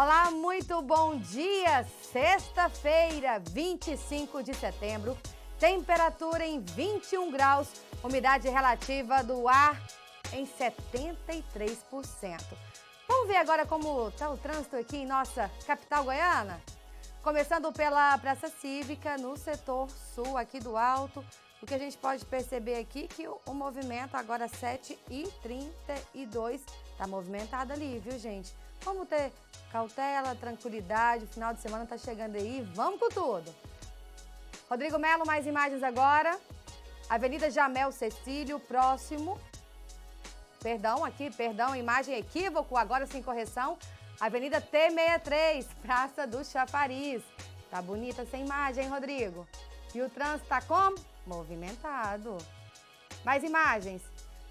Olá, muito bom dia! Sexta-feira, 25 de setembro, temperatura em 21 graus, umidade relativa do ar em 73%. Vamos ver agora como está o trânsito aqui em nossa capital goiana? Começando pela Praça Cívica, no setor sul aqui do Alto, o que a gente pode perceber aqui é que o movimento agora 7h32 está movimentado ali, viu, gente? Vamos ter cautela, tranquilidade, o final de semana está chegando aí, vamos com tudo. Rodrigo Melo, mais imagens agora. Avenida Jamel Cecílio, próximo. Perdão, imagem equívoco, agora sem correção. Avenida T63, Praça do Chafariz. Tá bonita essa imagem, hein, Rodrigo? E o trânsito tá como? Movimentado. Mais imagens.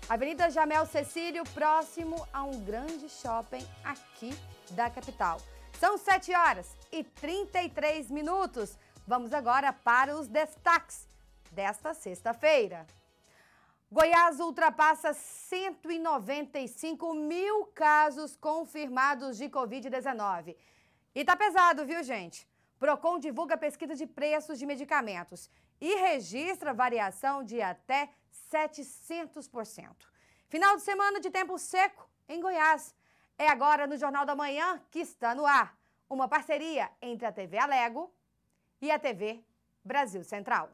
Avenida Jamel Cecílio, próximo a um grande shopping aqui da capital. São 7h33. Vamos agora para os destaques desta sexta-feira. Goiás ultrapassa 195 mil casos confirmados de Covid-19. E tá pesado, viu, gente? Procon divulga pesquisa de preços de medicamentos e registra variação de até 700%. Final de semana de tempo seco em Goiás. É agora no Jornal da Manhã que está no ar. Uma parceria entre a TV Alego e a TV Brasil Central.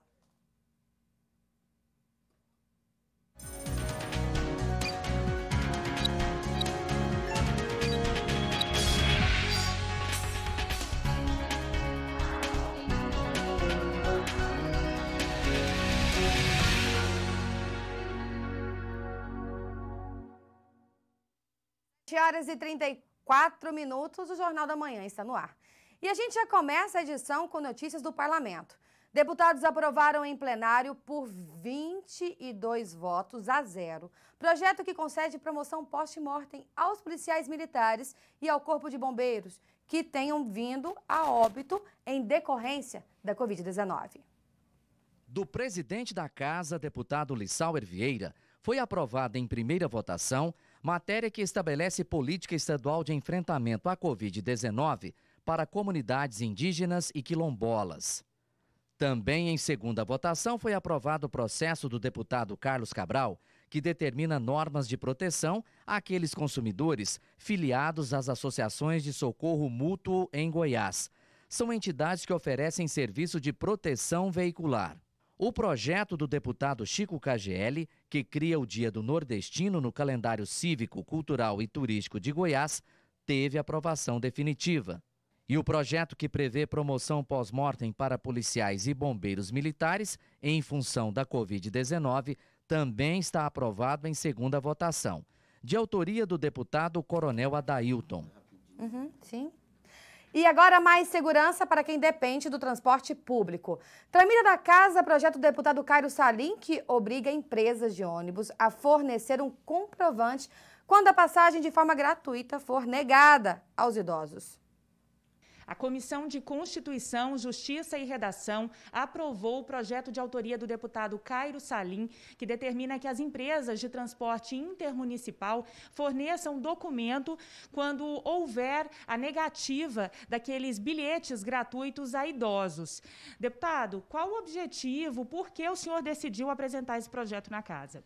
Horas e 34 minutos, o Jornal da Manhã está no ar. E a gente já começa a edição com notícias do Parlamento. Deputados aprovaram em plenário por 22 votos a 0. Projeto que concede promoção post-mortem aos policiais militares e ao Corpo de Bombeiros que tenham vindo a óbito em decorrência da Covid-19. Do presidente da Casa, deputado Lissauer Vieira, foi aprovada em primeira votação matéria que estabelece política estadual de enfrentamento à Covid-19 para comunidades indígenas e quilombolas. Também em segunda votação foi aprovado o processo do deputado Carlos Cabral, que determina normas de proteção àqueles consumidores filiados às associações de socorro mútuo em Goiás. São entidades que oferecem serviço de proteção veicular. O projeto do deputado Chico KGL, que cria o Dia do Nordestino no calendário cívico, cultural e turístico de Goiás, teve aprovação definitiva. E o projeto que prevê promoção pós-mortem para policiais e bombeiros militares em função da Covid-19 também está aprovado em segunda votação, de autoria do deputado Coronel Adailton. Sim. E agora mais segurança para quem depende do transporte público. Tramita da Casa projeto do deputado Cairo Salim, que obriga empresas de ônibus a fornecer um comprovante quando a passagem de forma gratuita for negada aos idosos. A Comissão de Constituição, Justiça e Redação aprovou o projeto de autoria do deputado Cairo Salim, que determina que as empresas de transporte intermunicipal forneçam documento quando houver a negativa daqueles bilhetes gratuitos a idosos. Deputado, qual o objetivo, por que o senhor decidiu apresentar esse projeto na Casa?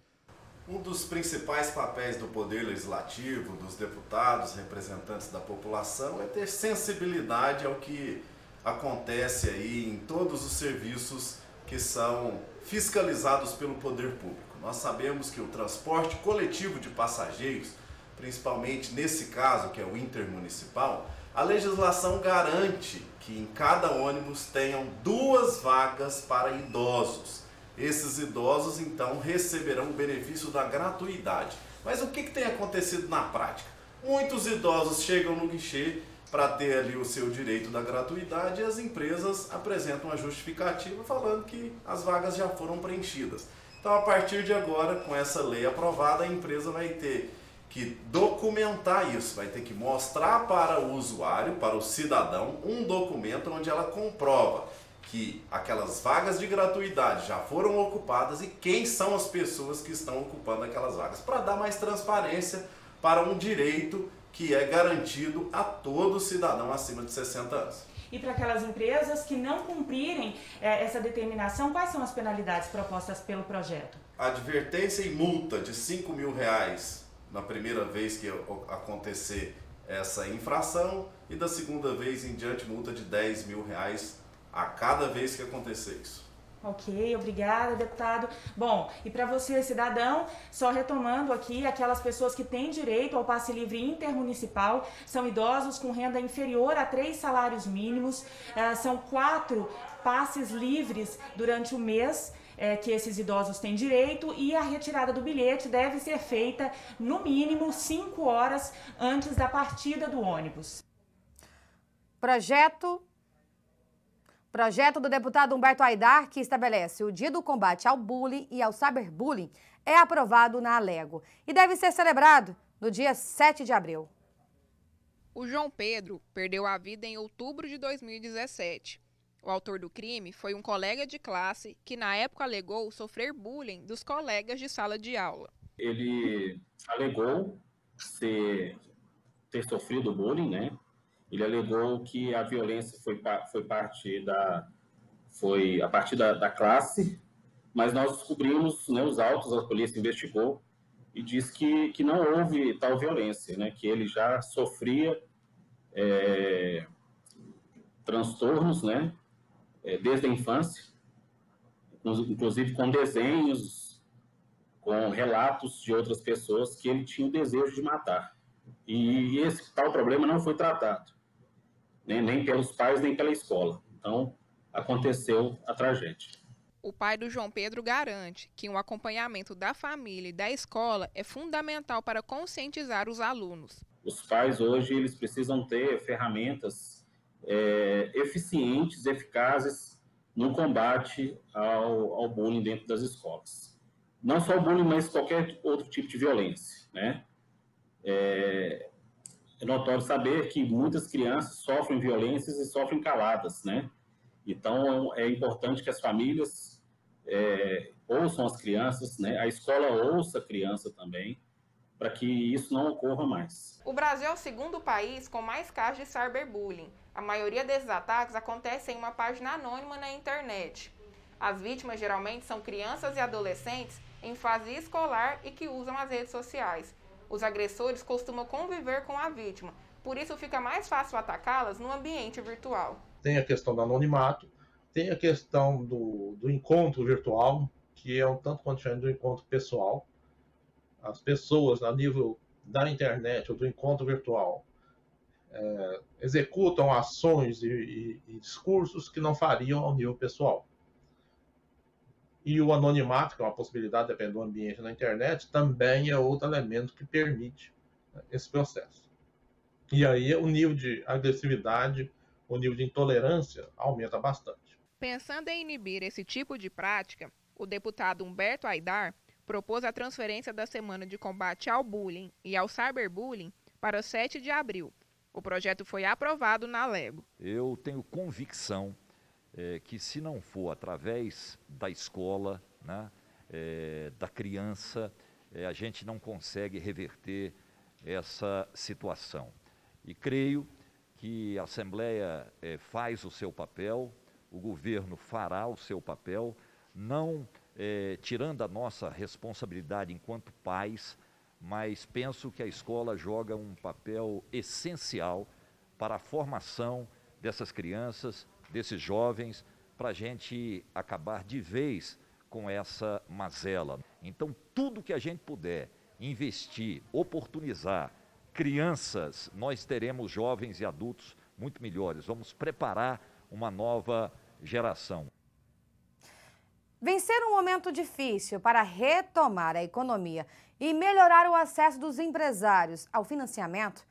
Um dos principais papéis do Poder Legislativo, dos deputados, representantes da população, é ter sensibilidade ao que acontece aí em todos os serviços que são fiscalizados pelo Poder Público. Nós sabemos que o transporte coletivo de passageiros, principalmente nesse caso, que é o intermunicipal, a legislação garante que em cada ônibus tenham 2 vagas para idosos. Esses idosos, então, receberão o benefício da gratuidade. Mas o que tem acontecido na prática? Muitos idosos chegam no guichê para ter ali o seu direito da gratuidade e as empresas apresentam a justificativa falando que as vagas já foram preenchidas. Então, a partir de agora, com essa lei aprovada, a empresa vai ter que documentar isso, vai ter que mostrar para o usuário, para o cidadão, um documento onde ela comprova que aquelas vagas de gratuidade já foram ocupadas e quem são as pessoas que estão ocupando aquelas vagas, para dar mais transparência para um direito que é garantido a todo cidadão acima de 60 anos. E para aquelas empresas que não cumprirem essa determinação, quais são as penalidades propostas pelo projeto? Advertência e multa de R$5.000 na primeira vez que acontecer essa infração e da segunda vez em diante multa de R$10.000 a cada vez que acontecer isso. Ok, obrigada, deputado. Bom, e para você, cidadão, só retomando aqui, aquelas pessoas que têm direito ao passe livre intermunicipal são idosos com renda inferior a 3 salários mínimos, são 4 passes livres durante o mês que esses idosos têm direito, e a retirada do bilhete deve ser feita no mínimo 5 horas antes da partida do ônibus. Projeto do deputado Humberto Aidar, que estabelece o Dia do Combate ao Bullying e ao Cyberbullying, é aprovado na Alego e deve ser celebrado no dia 7 de abril. O João Pedro perdeu a vida em outubro de 2017. O autor do crime foi um colega de classe que na época alegou sofrer bullying dos colegas de sala de aula. Ele alegou ter sofrido bullying, né? Ele alegou que a violência foi a partir da classe, mas nós descobrimos, né, os autos, a polícia investigou e disse que não houve tal violência, né, que ele já sofria transtornos, né, desde a infância, inclusive com desenhos, com relatos de outras pessoas que ele tinha o desejo de matar. E esse tal problema não foi tratado, nem pelos pais, nem pela escola. Então, aconteceu a tragédia. O pai do João Pedro garante que um acompanhamento da família e da escola é fundamental para conscientizar os alunos. Os pais hoje eles precisam ter ferramentas eficientes, eficazes no combate ao bullying dentro das escolas. Não só o bullying, mas qualquer outro tipo de violência, né? É notório saber que muitas crianças sofrem violências e sofrem caladas, né? Então, é importante que as famílias ouçam as crianças, né? A escola ouça a criança também, para que isso não ocorra mais. O Brasil é o segundo país com mais casos de cyberbullying. A maioria desses ataques acontece em uma página anônima na internet. As vítimas geralmente são crianças e adolescentes em fase escolar e que usam as redes sociais. Os agressores costumam conviver com a vítima, por isso fica mais fácil atacá-las no ambiente virtual. Tem a questão do anonimato, tem a questão do encontro virtual, que é um tanto quanto diferente do encontro pessoal. As pessoas, a nível da internet ou do encontro virtual, executam ações e discursos que não fariam ao nível pessoal. E o anonimato, que é uma possibilidade, dependendo do ambiente na internet, também é outro elemento que permite esse processo. E aí o nível de agressividade, o nível de intolerância aumenta bastante. Pensando em inibir esse tipo de prática, o deputado Humberto Aidar propôs a transferência da Semana de Combate ao Bullying e ao Cyberbullying para 7 de abril. O projeto foi aprovado na Alego. Eu tenho convicção que se não for através da escola, né, da criança, a gente não consegue reverter essa situação. E creio que a Assembleia faz o seu papel, o governo fará o seu papel, não tirando a nossa responsabilidade enquanto pais, mas penso que a escola joga um papel essencial para a formação dessas crianças, desses jovens, para a gente acabar de vez com essa mazela. Então, tudo que a gente puder investir, oportunizar crianças, nós teremos jovens e adultos muito melhores. Vamos preparar uma nova geração. Vencer um momento difícil para retomar a economia e melhorar o acesso dos empresários ao financiamento.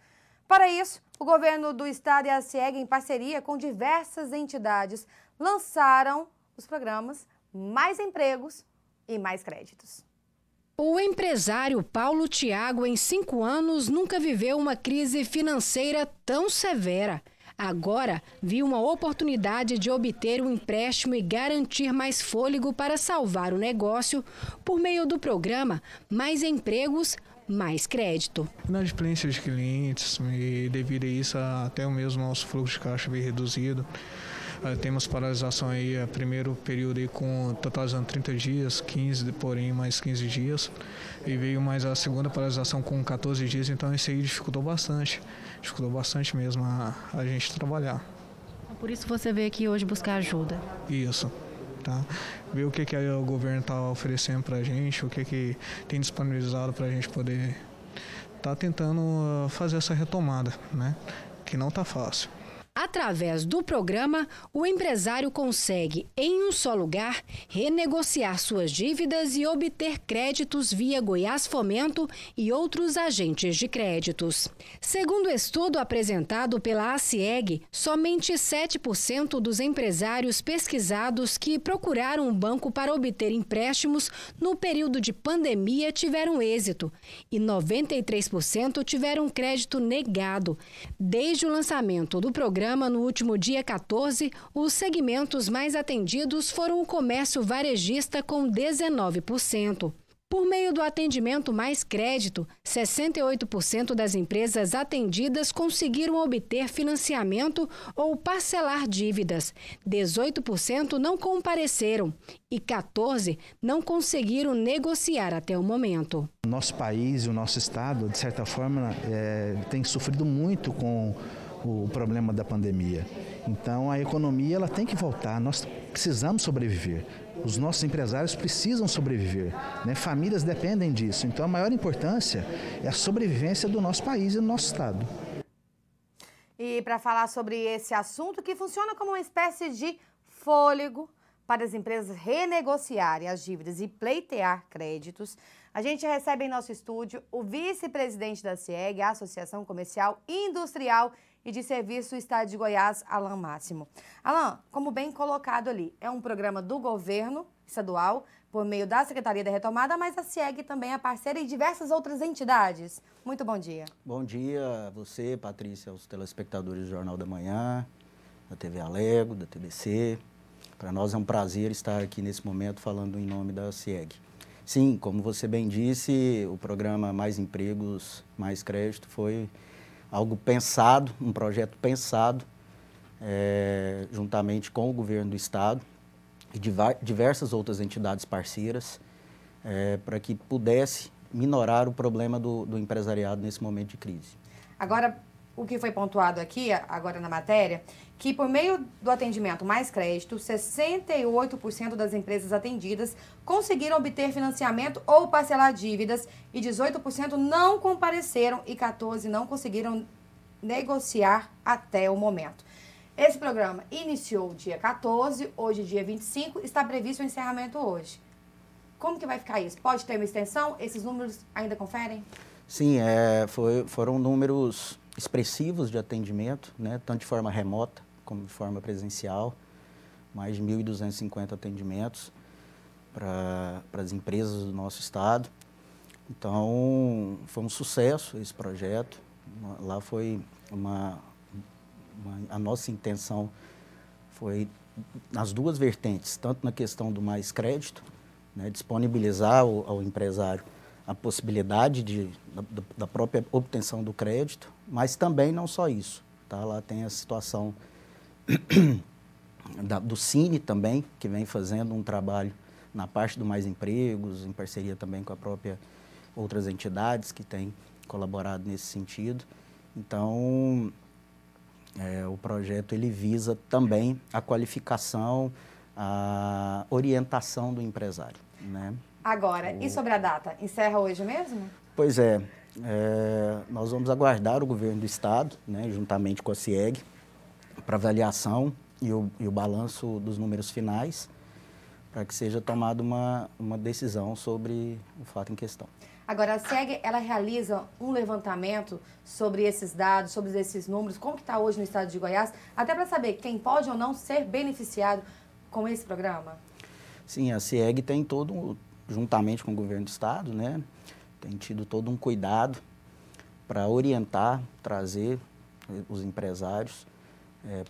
Para isso, o governo do estado e a CIEG, em parceria com diversas entidades, lançaram os programas Mais Empregos e Mais Créditos. O empresário Paulo Thiago, em 5 anos, nunca viveu uma crise financeira tão severa. Agora, viu uma oportunidade de obter um empréstimo e garantir mais fôlego para salvar o negócio por meio do programa Mais Empregos, mais crédito. Inadimplência de clientes, e devido a isso, até o mesmo nosso fluxo de caixa veio reduzido. Temos paralisação aí, primeiro período aí totalizando 30 dias, 15, porém mais 15 dias. E veio mais a segunda paralisação com 14 dias, então isso aí dificultou bastante mesmo a gente trabalhar. Por isso você veio aqui hoje buscar ajuda. Isso, tá? Ver o que o governo está oferecendo para a gente, o que tem disponibilizado para a gente poder estar tentando fazer essa retomada, né? Que não está fácil. Através do programa, o empresário consegue, em um só lugar, renegociar suas dívidas e obter créditos via Goiás Fomento e outros agentes de créditos. Segundo estudo apresentado pela ACIEG, somente 7% dos empresários pesquisados que procuraram o banco para obter empréstimos no período de pandemia tiveram êxito e 93% tiveram crédito negado. Desde o lançamento do programa, no último dia 14, os segmentos mais atendidos foram o comércio varejista com 19%. Por meio do atendimento mais crédito, 68% das empresas atendidas conseguiram obter financiamento ou parcelar dívidas, 18% não compareceram e 14% não conseguiram negociar até o momento. O nosso país e o nosso estado, de certa forma, tem sofrido muito com o problema da pandemia. Então a economia ela tem que voltar, nós precisamos sobreviver, os nossos empresários precisam sobreviver, né? Famílias dependem disso, então a maior importância é a sobrevivência do nosso país e do nosso estado. E para falar sobre esse assunto que funciona como uma espécie de fôlego para as empresas renegociarem as dívidas e pleitear créditos, a gente recebe em nosso estúdio o vice-presidente da ACIEG, a Associação Comercial, Industrial e de Serviço do Estado de Goiás, Alan Máximo. Alan, como bem colocado ali, é um programa do governo estadual, por meio da Secretaria da Retomada, mas a ACIEG também é parceira e diversas outras entidades. Muito bom dia. Bom dia a você, Patrícia, aos telespectadores do Jornal da Manhã, da TV Alego, da TBC. Para nós é um prazer estar aqui nesse momento falando em nome da ACIEG. Sim, como você bem disse, o programa Mais Empregos, Mais Crédito foi algo pensado, um projeto pensado, juntamente com o governo do estado e diversas outras entidades parceiras, para que pudesse minorar o problema do empresariado nesse momento de crise. Agora, o que foi pontuado aqui, agora na matéria, que por meio do atendimento Mais Crédito, 68% das empresas atendidas conseguiram obter financiamento ou parcelar dívidas e 18% não compareceram e 14% não conseguiram negociar até o momento. Esse programa iniciou dia 14, hoje dia 25, está previsto o encerramento hoje. Como que vai ficar isso? Pode ter uma extensão? Esses números ainda conferem? Sim, foram números expressivos de atendimento, né, tanto de forma remota como de forma presencial, mais de 1.250 atendimentos para as empresas do nosso estado. Então, foi um sucesso esse projeto. Lá foi a nossa intenção foi nas duas vertentes, tanto na questão do Mais Crédito, né, disponibilizar ao empresário a possibilidade da própria obtenção do crédito, mas também não só isso. Tá? Lá tem a situação do Cine também, que vem fazendo um trabalho na parte do Mais Empregos, em parceria também com a própria outras entidades que têm colaborado nesse sentido. Então, o projeto ele visa também a qualificação, a orientação do empresário, né? Agora, e sobre a data? Encerra hoje mesmo? Pois nós vamos aguardar o governo do estado, né, juntamente com a ACIEG, para avaliação e o balanço dos números finais, para que seja tomada uma decisão sobre o fato em questão. Agora, a ACIEG, ela realiza um levantamento sobre esses dados, sobre esses números, como que está hoje no estado de Goiás, até para saber quem pode ou não ser beneficiado com esse programa? Sim, a ACIEG tem juntamente com o governo do estado, né, tem tido todo um cuidado para orientar, trazer os empresários,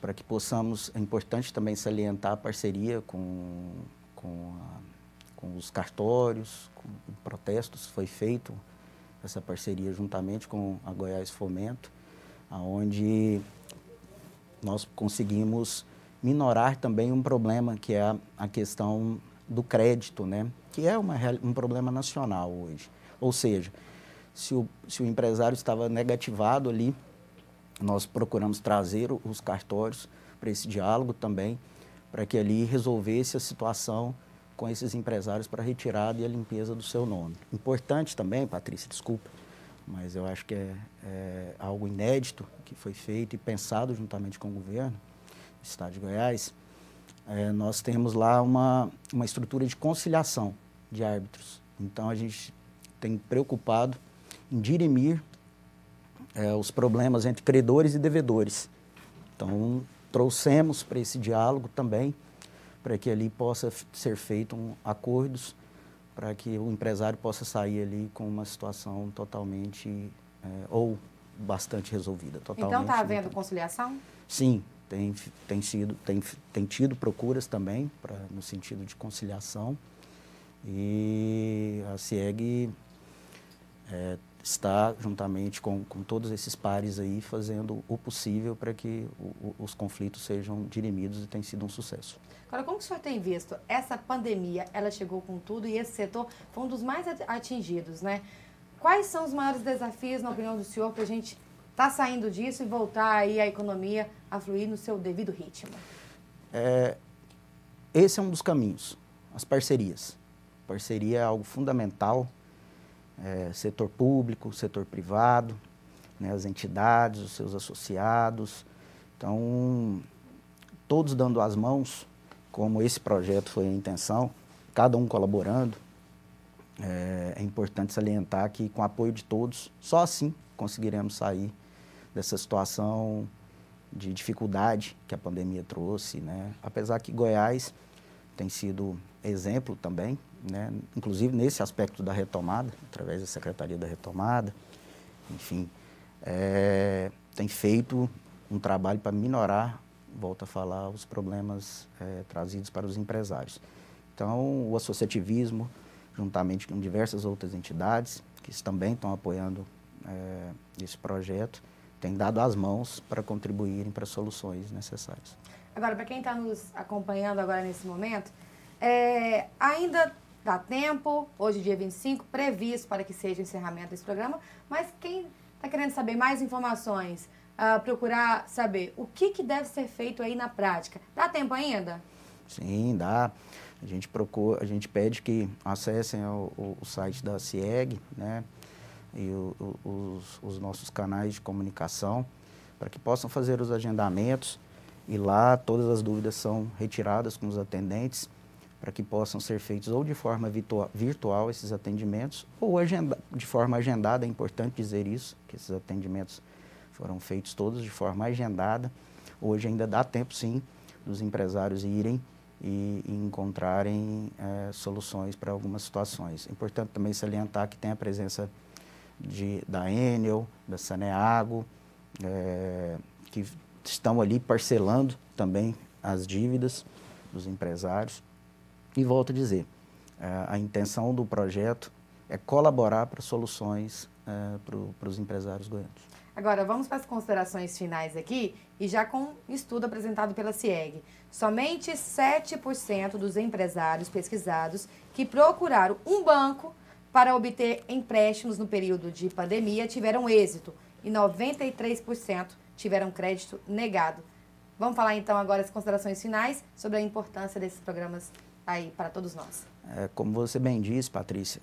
para que possamos, é importante também salientar a parceria com os cartórios, com protestos, foi feito essa parceria juntamente com a Goiás Fomento, onde nós conseguimos minorar também um problema que é a questão do crédito, né? Que é um problema nacional hoje. Ou seja, se o empresário estava negativado ali, nós procuramos trazer os cartórios para esse diálogo também, para que ali resolvesse a situação com esses empresários para a retirada e a limpeza do seu nome. Importante também, Patrícia, desculpa, mas eu acho que é algo inédito que foi feito e pensado juntamente com o governo do Estado de Goiás. Nós temos lá uma estrutura de conciliação de árbitros. Então, a gente tem preocupado em dirimir os problemas entre credores e devedores. Então, trouxemos para esse diálogo também, para que ali possa ser feito acordos, para que o empresário possa sair ali com uma situação totalmente, ou bastante resolvida. Totalmente, então está havendo conciliação? Sim, tem tido procuras também, no sentido de conciliação, e a CIEG está, juntamente com todos esses pares aí, fazendo o possível para que os conflitos sejam dirimidos e tem sido um sucesso. Agora, como que o senhor tem visto? Essa pandemia, ela chegou com tudo e esse setor foi um dos mais atingidos, né? Quais são os maiores desafios, na opinião do senhor, para a gente estar saindo disso e voltar aí a economia a fluir no seu devido ritmo? Esse é um dos caminhos, as parcerias. Parceria é algo fundamental, setor público, setor privado, né, as entidades, os seus associados. Então, todos dando as mãos, como esse projeto foi a intenção, cada um colaborando. É importante salientar que, com o apoio de todos, só assim conseguiremos sair dessa situação de dificuldade que a pandemia trouxe, né? Apesar que Goiás tem sido exemplo também, né? Inclusive nesse aspecto da retomada, através da Secretaria da Retomada, enfim, tem feito um trabalho para minorar, volto a falar, os problemas trazidos para os empresários. Então, o associativismo, juntamente com diversas outras entidades, que também estão apoiando esse projeto, tem dado as mãos para contribuírem para soluções necessárias. Agora, para quem está nos acompanhando agora nesse momento, ainda dá tempo, hoje dia 25, previsto para que seja o encerramento desse programa, mas quem está querendo saber mais informações, procurar saber o que deve ser feito aí na prática, dá tempo ainda? Sim, dá. A gente pede que acessem o site da CIEG, né, e os nossos canais de comunicação, para que possam fazer os agendamentos, e lá todas as dúvidas são retiradas com os atendentes, para que possam ser feitos ou de forma virtual esses atendimentos, ou de forma agendada. É importante dizer isso, que esses atendimentos foram feitos todos de forma agendada. Hoje ainda dá tempo, sim, dos empresários irem e encontrarem soluções para algumas situações. É importante também salientar que tem a presença da Enel, da Saneago, que estão ali parcelando também as dívidas dos empresários. E volto a dizer, a intenção do projeto é colaborar para soluções para os empresários goianos. Agora, vamos para as considerações finais aqui, e já com um estudo apresentado pela CIEG. Somente 7% dos empresários pesquisados que procuraram um banco para obter empréstimos no período de pandemia tiveram êxito, e 93% tiveram crédito negado. Vamos falar então agora as considerações finais sobre a importância desses programas aí para todos nós. Como você bem disse, Patrícia,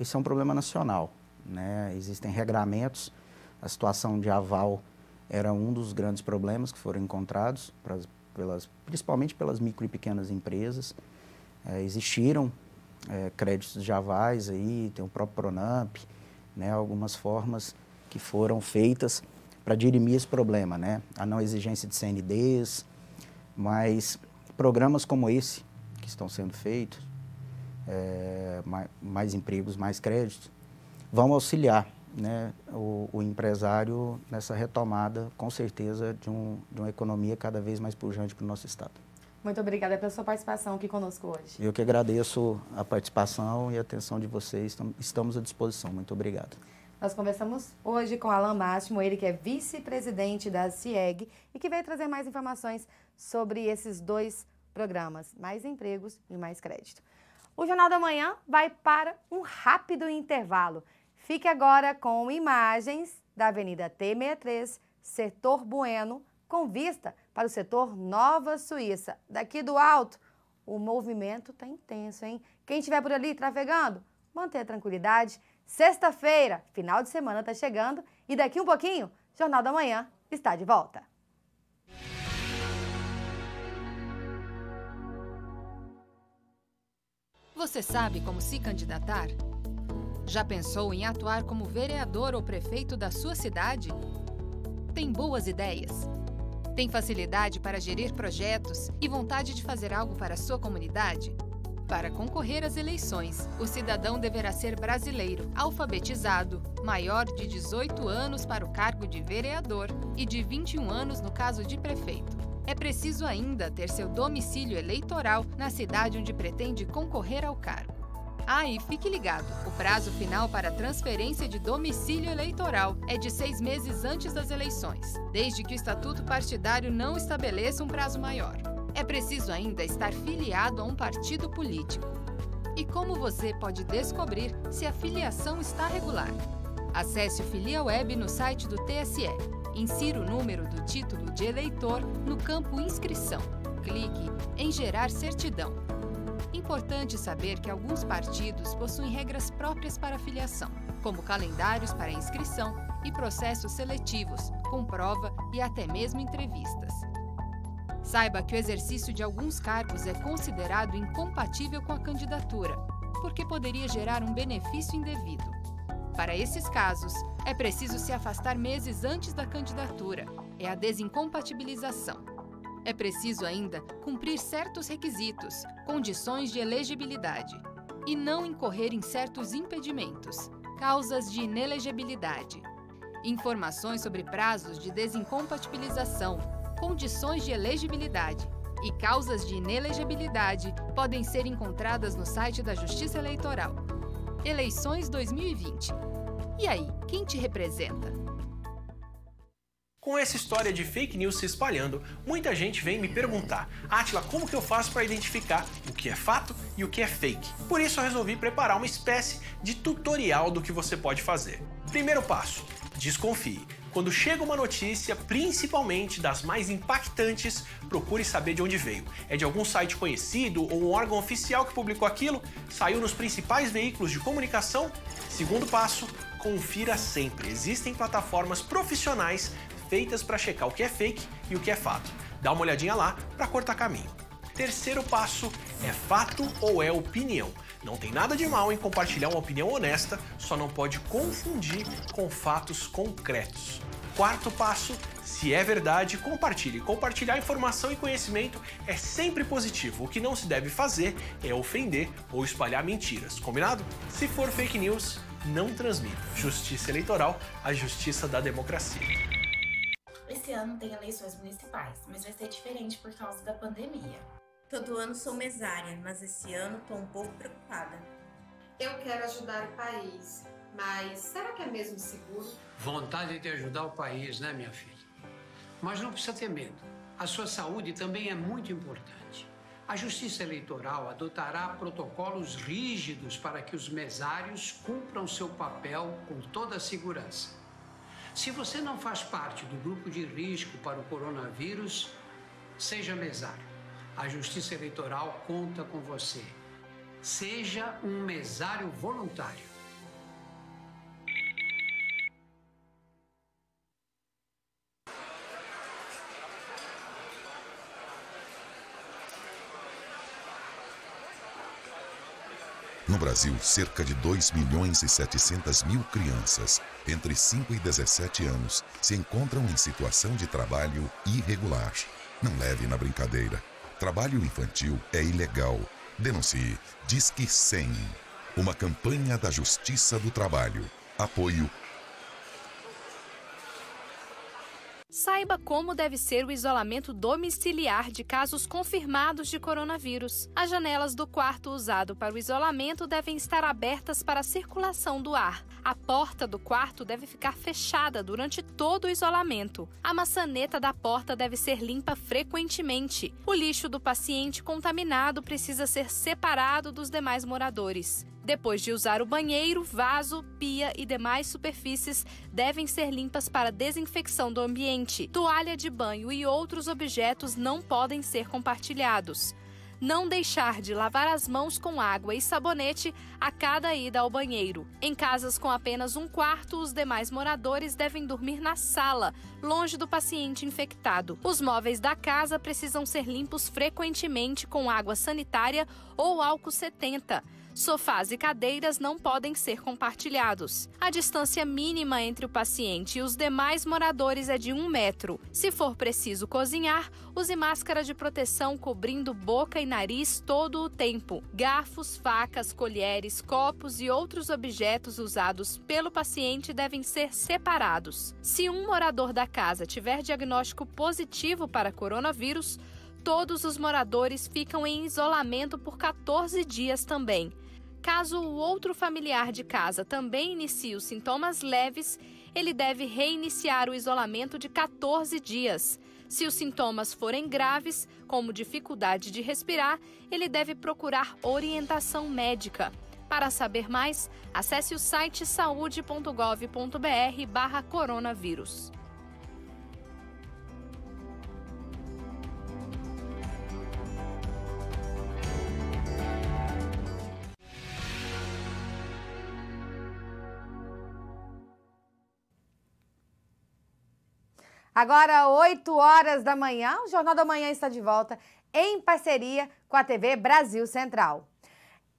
esse é um problema nacional, né? Existem regramentos. A situação de aval era um dos grandes problemas que foram encontrados, principalmente pelas micro e pequenas empresas. Existiram créditos de avais, aí, tem o próprio Pronamp, né? Algumas formas que foram feitas para dirimir esse problema, né? A não exigência de CNDs, mas programas como esse que estão sendo feitos, mais empregos, mais créditos, vão auxiliar, né, o empresário nessa retomada, com certeza, de uma economia cada vez mais pujante para o nosso Estado. Muito obrigada pela sua participação aqui conosco hoje. Eu que agradeço a participação e a atenção de vocês. Estamos à disposição. Muito obrigado. Nós conversamos hoje com Alan Máximo, ele que é vice-presidente da CIEG e que veio trazer mais informações sobre esses dois programas, Mais Empregos e Mais Crédito. O Jornal da Manhã vai para um rápido intervalo. Fique agora com imagens da Avenida T63, Setor Bueno, com vista para o setor Nova Suíça. Daqui do alto, o movimento está intenso, hein? Quem estiver por ali trafegando, mantenha a tranquilidade. Sexta-feira, final de semana está chegando e daqui um pouquinho, Jornal da Manhã está de volta. Você sabe como se candidatar? Já pensou em atuar como vereador ou prefeito da sua cidade? Tem boas ideias? Tem facilidade para gerir projetos e vontade de fazer algo para a sua comunidade? Para concorrer às eleições, o cidadão deverá ser brasileiro, alfabetizado, maior de 18 anos para o cargo de vereador e de 21 anos no caso de prefeito. É preciso ainda ter seu domicílio eleitoral na cidade onde pretende concorrer ao cargo. Ah, e fique ligado, o prazo final para a transferência de domicílio eleitoral é de 6 meses antes das eleições, desde que o estatuto partidário não estabeleça um prazo maior. É preciso ainda estar filiado a um partido político. E como você pode descobrir se a filiação está regular? Acesse o Filia Web no site do TSE. Insira o número do título de eleitor no campo Inscrição. Clique em Gerar certidão. Importante saber que alguns partidos possuem regras próprias para a filiação, como calendários para inscrição e processos seletivos, com prova e até mesmo entrevistas. Saiba que o exercício de alguns cargos é considerado incompatível com a candidatura, porque poderia gerar um benefício indevido. Para esses casos, é preciso se afastar meses antes da candidatura, é a desincompatibilização. É preciso ainda cumprir certos requisitos, condições de elegibilidade, e não incorrer em certos impedimentos, causas de inelegibilidade. Informações sobre prazos de desincompatibilização, condições de elegibilidade e causas de inelegibilidade podem ser encontradas no site da Justiça Eleitoral. Eleições 2020. E aí, quem te representa? Com essa história de fake news se espalhando, muita gente vem me perguntar: Átila, como que eu faço para identificar o que é fato e o que é fake? Por isso eu resolvi preparar uma espécie de tutorial do que você pode fazer. Primeiro passo: desconfie. Quando chega uma notícia, principalmente das mais impactantes, procure saber de onde veio. É de algum site conhecido ou um órgão oficial que publicou aquilo? Saiu nos principais veículos de comunicação? Segundo passo: confira sempre. Existem plataformas profissionais feitas para checar o que é fake e o que é fato. Dá uma olhadinha lá para cortar caminho. Terceiro passo: é fato ou é opinião? Não tem nada de mal em compartilhar uma opinião honesta, só não pode confundir com fatos concretos. Quarto passo: se é verdade, compartilhe. Compartilhar informação e conhecimento é sempre positivo. O que não se deve fazer é ofender ou espalhar mentiras, combinado? Se for fake news, não transmita. Justiça Eleitoral, a justiça da democracia. Esse ano tem eleições municipais, mas vai ser diferente por causa da pandemia. Todo ano sou mesária, mas esse ano tô um pouco preocupada. Eu quero ajudar o país, mas será que é mesmo seguro? Vontade de ajudar o país, né, minha filha? Mas não precisa ter medo. A sua saúde também é muito importante. A Justiça Eleitoral adotará protocolos rígidos para que os mesários cumpram seu papel com toda a segurança. Se você não faz parte do grupo de risco para o coronavírus, seja mesário. A Justiça Eleitoral conta com você. Seja um mesário voluntário. No Brasil, cerca de 2.700.000 crianças, entre 5 e 17 anos, se encontram em situação de trabalho irregular. Não leve na brincadeira. Trabalho infantil é ilegal. Denuncie. Disque 100. Uma campanha da Justiça do Trabalho. Apoio Saiba como deve ser o isolamento domiciliar de casos confirmados de coronavírus. As janelas do quarto usado para o isolamento devem estar abertas para a circulação do ar. A porta do quarto deve ficar fechada durante todo o isolamento. A maçaneta da porta deve ser limpa frequentemente. O lixo do paciente contaminado precisa ser separado dos demais moradores. Depois de usar o banheiro, vaso, pia e demais superfícies devem ser limpas para desinfecção do ambiente. Toalha de banho e outros objetos não podem ser compartilhados. Não deixar de lavar as mãos com água e sabonete a cada ida ao banheiro. Em casas com apenas um quarto, os demais moradores devem dormir na sala, longe do paciente infectado. Os móveis da casa precisam ser limpos frequentemente com água sanitária ou álcool 70. Sofás e cadeiras não podem ser compartilhados. A distância mínima entre o paciente e os demais moradores é de 1 metro. Se for preciso cozinhar, use máscara de proteção cobrindo boca e nariz todo o tempo. Garfos, facas, colheres, copos e outros objetos usados pelo paciente devem ser separados. Se um morador da casa tiver diagnóstico positivo para coronavírus, todos os moradores ficam em isolamento por 14 dias também. Caso o outro familiar de casa também inicie os sintomas leves, ele deve reiniciar o isolamento de 14 dias. Se os sintomas forem graves, como dificuldade de respirar, ele deve procurar orientação médica. Para saber mais, acesse o site saude.gov.br/coronavírus. Agora, 8 horas da manhã, o Jornal da Manhã está de volta em parceria com a TV Brasil Central.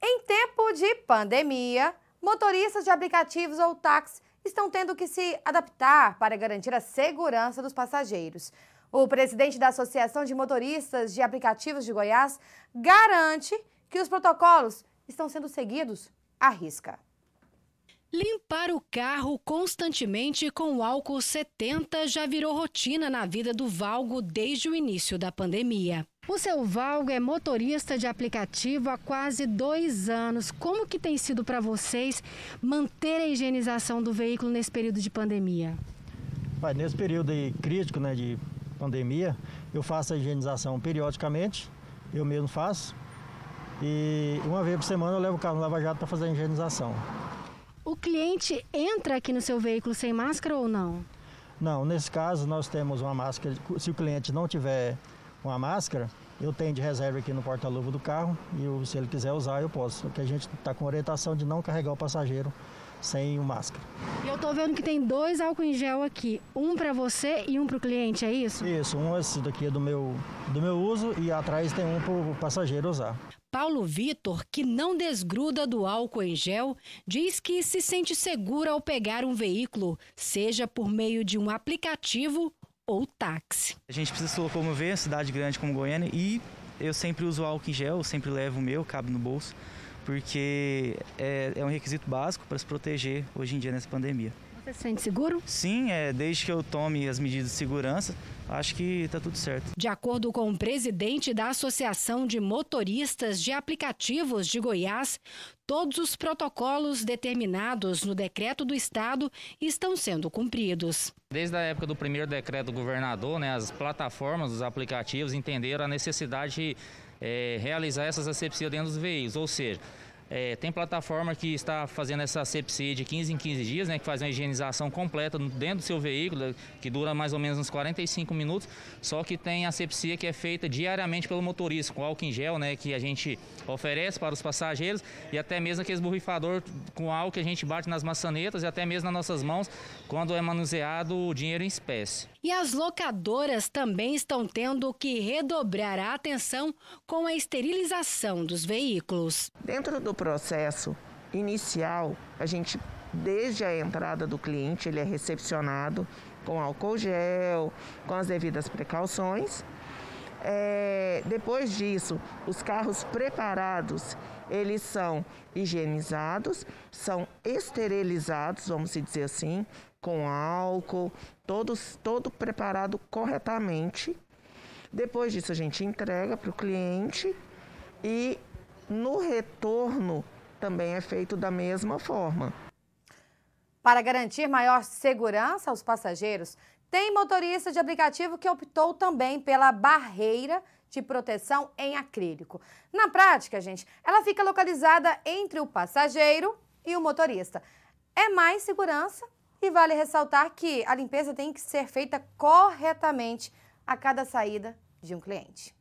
Em tempo de pandemia, motoristas de aplicativos ou táxis estão tendo que se adaptar para garantir a segurança dos passageiros. O presidente da Associação de Motoristas de Aplicativos de Goiás garante que os protocolos estão sendo seguidos à risca. Limpar o carro constantemente com álcool 70 já virou rotina na vida do Valgo desde o início da pandemia. O seu Valgo é motorista de aplicativo há quase 2 anos. Como que tem sido para vocês manter a higienização do veículo nesse período de pandemia? Nesse período aí crítico, de pandemia, eu faço a higienização periodicamente, eu mesmo faço. E uma vez por semana eu levo o carro no lava-jato para fazer a higienização. O cliente entra aqui no seu veículo sem máscara ou não? Não, nesse caso nós temos uma máscara. Se o cliente não tiver uma máscara, eu tenho de reserva aqui no porta-luva do carro e se ele quiser usar eu posso, porque a gente está com orientação de não carregar o passageiro sem máscara. E eu estou vendo que tem 2 álcool em gel aqui, um para você e um para o cliente, é isso? Isso, esse daqui é do meu uso e atrás tem um para o passageiro usar. Paulo Vitor, que não desgruda do álcool em gel, diz que se sente seguro ao pegar um veículo, seja por meio de um aplicativo ou táxi. A gente precisa se locomover, cidade grande como Goiânia, e eu sempre uso álcool em gel, sempre levo o meu, cabe no bolso, porque é um requisito básico para se proteger hoje em dia nessa pandemia. Você se sente seguro? Sim, desde que eu tome as medidas de segurança, acho que está tudo certo. De acordo com o presidente da Associação de Motoristas de Aplicativos de Goiás, todos os protocolos determinados no decreto do Estado estão sendo cumpridos. Desde a época do primeiro decreto do governador, as plataformas dos aplicativos entenderam a necessidade de realizar essas asepsias dentro dos veículos, ou seja, tem plataforma que está fazendo essa asepsia de 15 em 15 dias, que faz uma higienização completa dentro do seu veículo, que dura mais ou menos uns 45 minutos, só que tem asepsia que é feita diariamente pelo motorista, com álcool em gel, que a gente oferece para os passageiros, e até mesmo aqueles borrifador com álcool que a gente bate nas maçanetas e até mesmo nas nossas mãos, quando é manuseado o dinheiro em espécie. E as locadoras também estão tendo que redobrar a atenção com a esterilização dos veículos. Dentro do processo inicial, a gente, desde a entrada do cliente, ele é recepcionado com álcool gel, com as devidas precauções. Depois disso, os carros preparados, eles são higienizados, são esterilizados, vamos dizer assim, com álcool, todo preparado corretamente. Depois disso a gente entrega para o cliente e no retorno também é feito da mesma forma. Para garantir maior segurança aos passageiros, tem motorista de aplicativo que optou também pela barreira de proteção em acrílico. Na prática, gente, ela fica localizada entre o passageiro e o motorista. É mais segurança e vale ressaltar que a limpeza tem que ser feita corretamente a cada saída de um cliente.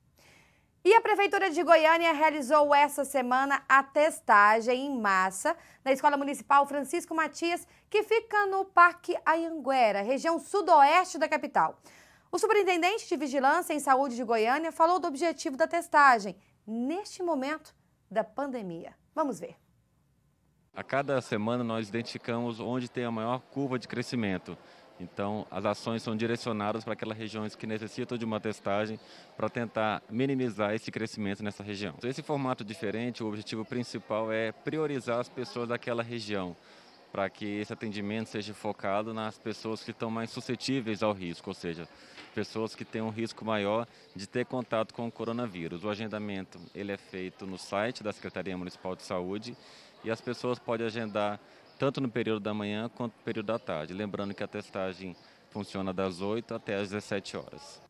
E a Prefeitura de Goiânia realizou essa semana a testagem em massa na Escola Municipal Francisco Matias, que fica no Parque Anhanguera, região sudoeste da capital. O superintendente de Vigilância em Saúde de Goiânia falou do objetivo da testagem neste momento da pandemia. Vamos ver. A cada semana nós identificamos onde tem a maior curva de crescimento. Então, as ações são direcionadas para aquelas regiões que necessitam de uma testagem para tentar minimizar esse crescimento nessa região. Esse formato diferente, o objetivo principal é priorizar as pessoas daquela região, para que esse atendimento seja focado nas pessoas que estão mais suscetíveis ao risco, ou seja, pessoas que têm um risco maior de ter contato com o coronavírus. O agendamento ele é feito no site da Secretaria Municipal de Saúde e as pessoas podem agendar tanto no período da manhã quanto no período da tarde. Lembrando que a testagem funciona das 8 até as 17 horas.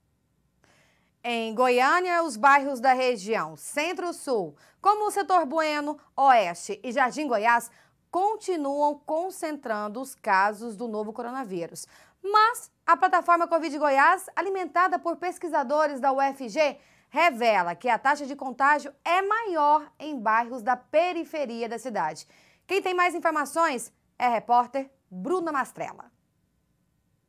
Em Goiânia, os bairros da região Centro-Sul, como o Setor Bueno, Oeste e Jardim Goiás, continuam concentrando os casos do novo coronavírus. Mas a plataforma Covid Goiás, alimentada por pesquisadores da UFG, revela que a taxa de contágio é maior em bairros da periferia da cidade. Quem tem mais informações é a repórter Bruna Mastrella.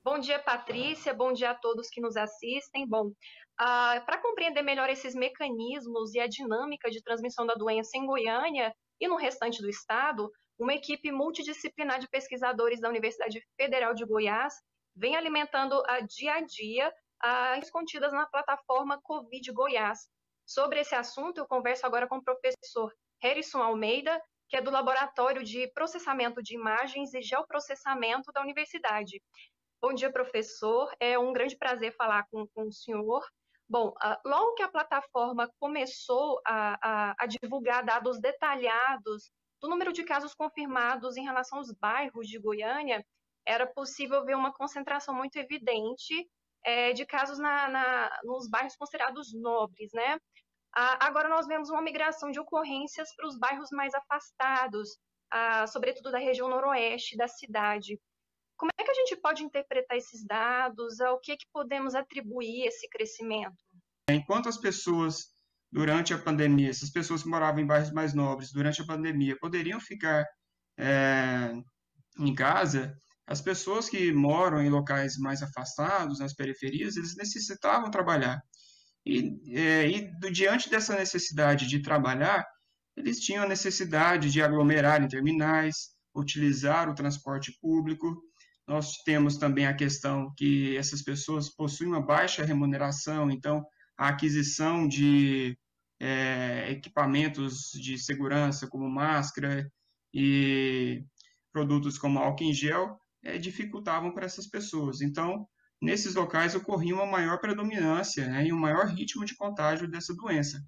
Bom dia, Patrícia. Bom dia a todos que nos assistem. Bom, para compreender melhor esses mecanismos e a dinâmica de transmissão da doença em Goiânia e no restante do estado, uma equipe multidisciplinar de pesquisadores da Universidade Federal de Goiás vem alimentando dia a dia as contidas na plataforma Covid Goiás. Sobre esse assunto, eu converso agora com o professor Harrison Almeida, que é do Laboratório de Processamento de Imagens e Geoprocessamento da Universidade. Bom dia, professor. É um grande prazer falar com o senhor. Bom, logo que a plataforma começou a divulgar dados detalhados do número de casos confirmados em relação aos bairros de Goiânia, era possível ver uma concentração muito evidente de casos nos bairros considerados nobres, né? Agora nós vemos uma migração de ocorrências para os bairros mais afastados, sobretudo da região noroeste da cidade. Como é que a gente pode interpretar esses dados? Ao que podemos atribuir esse crescimento? Enquanto as pessoas, durante a pandemia, essas pessoas que moravam em bairros mais nobres, durante a pandemia, poderiam ficar em casa, as pessoas que moram em locais mais afastados, nas periferias, eles necessitavam trabalhar. Diante dessa necessidade de trabalhar, eles tinham a necessidade de aglomerar em terminais, utilizar o transporte público. Nós temos também a questão que essas pessoas possuem uma baixa remuneração, então a aquisição de equipamentos de segurança, como máscara e produtos como álcool em gel, dificultavam para essas pessoas. Então, nesses locais ocorria uma maior predominância, né, e um maior ritmo de contágio dessa doença.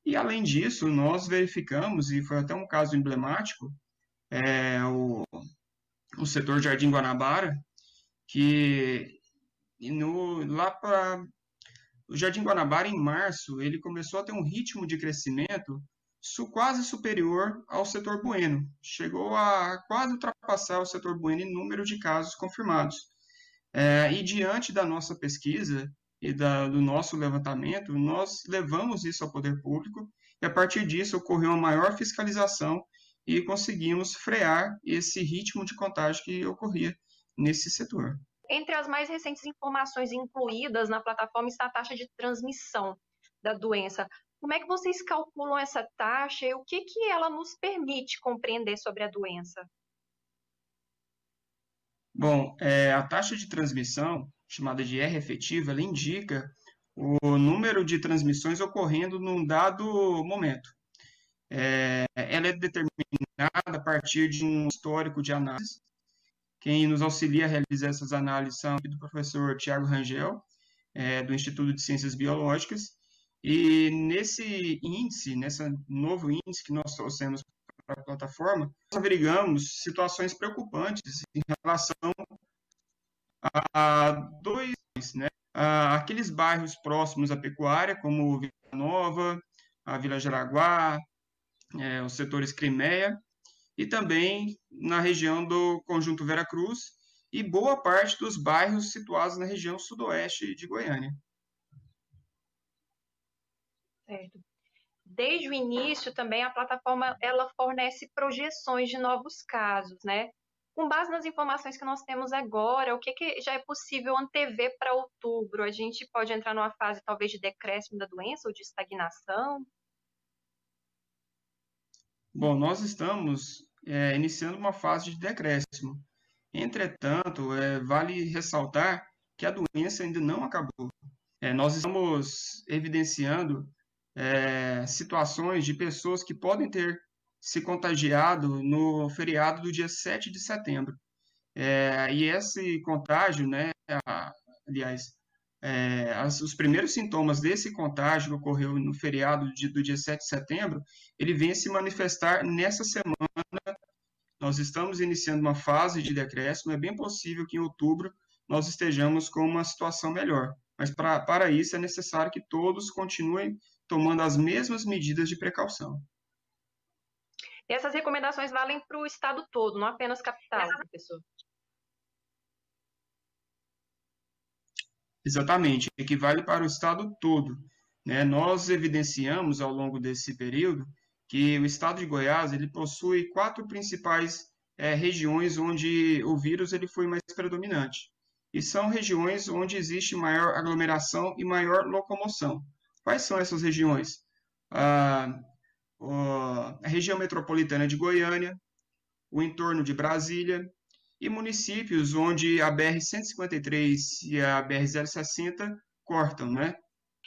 E, além disso, nós verificamos, e foi até um caso emblemático, o setor Jardim Guanabara, que lá para o Jardim Guanabara, em março, ele começou a ter um ritmo de crescimento quase superior ao setor Bueno. Chegou a quase ultrapassar o setor Bueno em número de casos confirmados. E diante da nossa pesquisa e do nosso levantamento, nós levamos isso ao poder público e, a partir disso, ocorreu uma maior fiscalização e conseguimos frear esse ritmo de contágio que ocorria nesse setor. Entre as mais recentes informações incluídas na plataforma está a taxa de transmissão da doença. Como é que vocês calculam essa taxa e o que ela nos permite compreender sobre a doença? Bom, a taxa de transmissão, chamada de R efetiva, ela indica o número de transmissões ocorrendo num dado momento. Ela é determinada a partir de um histórico de análise Quem nos auxilia a realizar essas análises são do professor Tiago Rangel, do Instituto de Ciências Biológicas, e nesse novo índice que nós trouxemos para a plataforma, nós averigamos situações preocupantes em relação a dois, né? Aqueles bairros próximos à pecuária, como Vila Nova, a Vila Jaraguá, os setores Crimeia, e também na região do Conjunto Veracruz e boa parte dos bairros situados na região sudoeste de Goiânia. Certo. Desde o início também a plataforma ela fornece projeções de novos casos, né? Com base nas informações que nós temos agora, o que já é possível antever para outubro? A gente pode entrar numa fase talvez de decréscimo da doença ou de estagnação? Bom, nós estamos iniciando uma fase de decréscimo. Entretanto, vale ressaltar que a doença ainda não acabou. Nós estamos evidenciando situações de pessoas que podem ter se contagiado no feriado do dia 7 de setembro. E esse contágio, né, os primeiros sintomas desse contágio que ocorreu no feriado do dia 7 de setembro, ele vem se manifestar nessa semana. Nós estamos iniciando uma fase de decréscimo, é bem possível que em outubro nós estejamos com uma situação melhor. Mas para isso é necessário que todos continuem tomando as mesmas medidas de precaução. E essas recomendações valem para o estado todo, não apenas capital, professor? Exatamente, equivale para o estado todo, né? Nós evidenciamos ao longo desse período que o estado de Goiás ele possui 4 principais regiões onde o vírus ele foi mais predominante. E são regiões onde existe maior aglomeração e maior locomoção. Quais são essas regiões? A região metropolitana de Goiânia, o entorno de Brasília e municípios onde a BR-153 e a BR-060 cortam, né?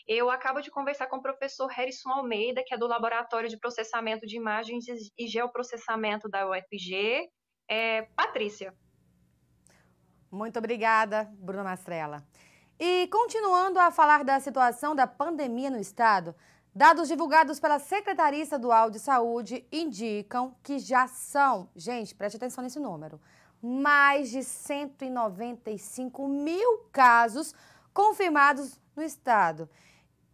Eu acabo de conversar com o professor Harrison Almeida, que é do Laboratório de Processamento de Imagens e Geoprocessamento da UFG. Patrícia. Muito obrigada, Bruna Mastrella. E continuando a falar da situação da pandemia no estado, dados divulgados pela Secretaria Estadual de Saúde indicam que já são, gente, preste atenção nesse número, mais de 195 mil casos confirmados no estado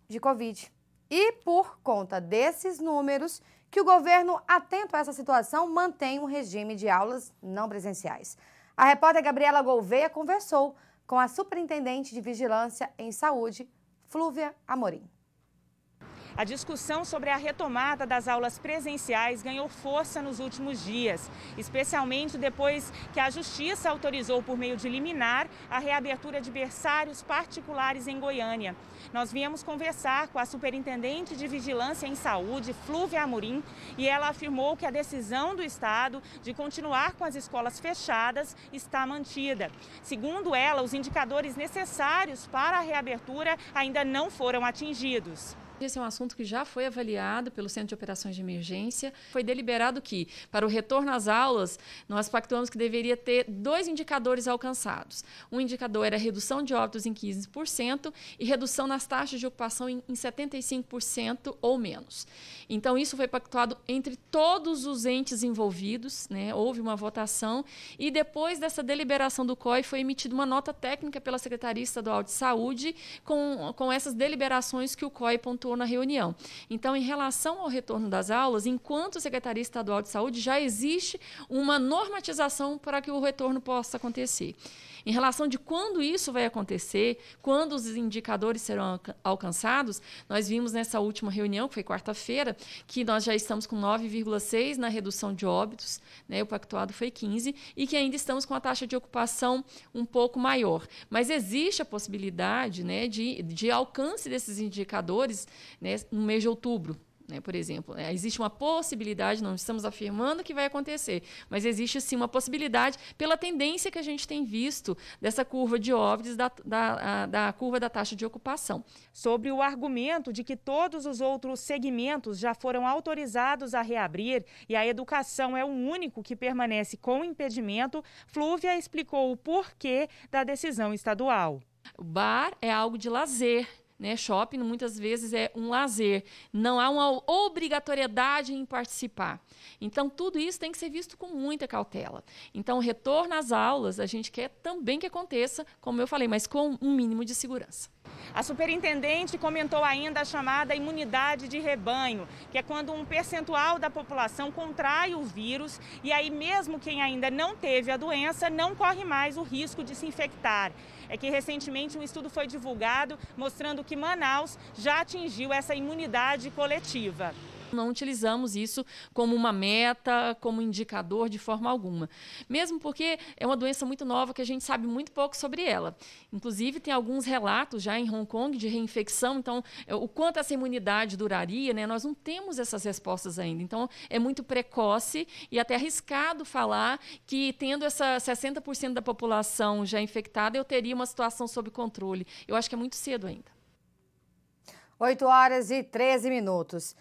de Covid. E por conta desses números, que o governo, atento a essa situação, mantém um regime de aulas não presenciais. A repórter Gabriela Gouveia conversou com a Superintendente de Vigilância em Saúde, Flúvia Amorim. A discussão sobre a retomada das aulas presenciais ganhou força nos últimos dias, especialmente depois que a Justiça autorizou por meio de liminar a reabertura de berçários particulares em Goiânia. Nós viemos conversar com a Superintendente de Vigilância em Saúde, Flúvia Amorim, e ela afirmou que a decisão do Estado de continuar com as escolas fechadas está mantida. Segundo ela, os indicadores necessários para a reabertura ainda não foram atingidos. Esse é um assunto que já foi avaliado pelo Centro de Operações de Emergência. Foi deliberado que, para o retorno às aulas, nós pactuamos que deveria ter 2 indicadores alcançados. Um indicador era a redução de óbitos em 15% e redução nas taxas de ocupação em 75% ou menos. Então, isso foi pactuado entre todos os entes envolvidos, né? Houve uma votação e depois dessa deliberação do COI foi emitida uma nota técnica pela Secretaria Estadual de Saúde com essas deliberações que o COI pontuou na reunião. Então, em relação ao retorno das aulas, enquanto Secretaria Estadual de Saúde, já existe uma normatização para que o retorno possa acontecer. Em relação de quando isso vai acontecer, quando os indicadores serão alcançados, nós vimos nessa última reunião, que foi quarta-feira, que nós já estamos com 9,6 na redução de óbitos, né, o pactuado foi 15, e que ainda estamos com a taxa de ocupação um pouco maior. Mas existe a possibilidade, né, de alcance desses indicadores, né, no mês de outubro. né, por exemplo. Existe uma possibilidade, não estamos afirmando que vai acontecer, mas existe sim uma possibilidade pela tendência que a gente tem visto dessa curva de óbitos, da curva da taxa de ocupação. Sobre o argumento de que todos os outros segmentos já foram autorizados a reabrir e a educação é o único que permanece com impedimento, Flúvia explicou o porquê da decisão estadual. O bar é algo de lazer. Né? Shopping muitas vezes é um lazer, não há uma obrigatoriedade em participar. Então, tudo isso tem que ser visto com muita cautela. Então, o retorno às aulas, a gente quer também que aconteça, como eu falei, mas com um mínimo de segurança. A superintendente comentou ainda a chamada imunidade de rebanho, que é quando um percentual da população contrai o vírus e aí mesmo quem ainda não teve a doença não corre mais o risco de se infectar. É que recentemente um estudo foi divulgado mostrando que Manaus já atingiu essa imunidade coletiva. Não utilizamos isso como uma meta, como indicador de forma alguma. Mesmo porque é uma doença muito nova que a gente sabe muito pouco sobre ela. Inclusive, tem alguns relatos já em Hong Kong de reinfecção. Então, o quanto essa imunidade duraria, né? Nós não temos essas respostas ainda. Então, é muito precoce e até arriscado falar que, tendo essa 60% da população já infectada, eu teria uma situação sob controle. Eu acho que é muito cedo ainda. 8h13.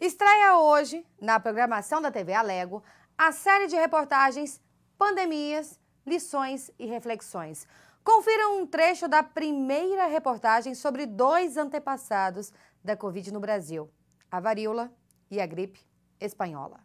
Estreia hoje, na programação da TV Alego, a série de reportagens Pandemias, Lições e Reflexões. Confira um trecho da primeira reportagem sobre 2 antepassados da Covid no Brasil, a varíola e a gripe espanhola.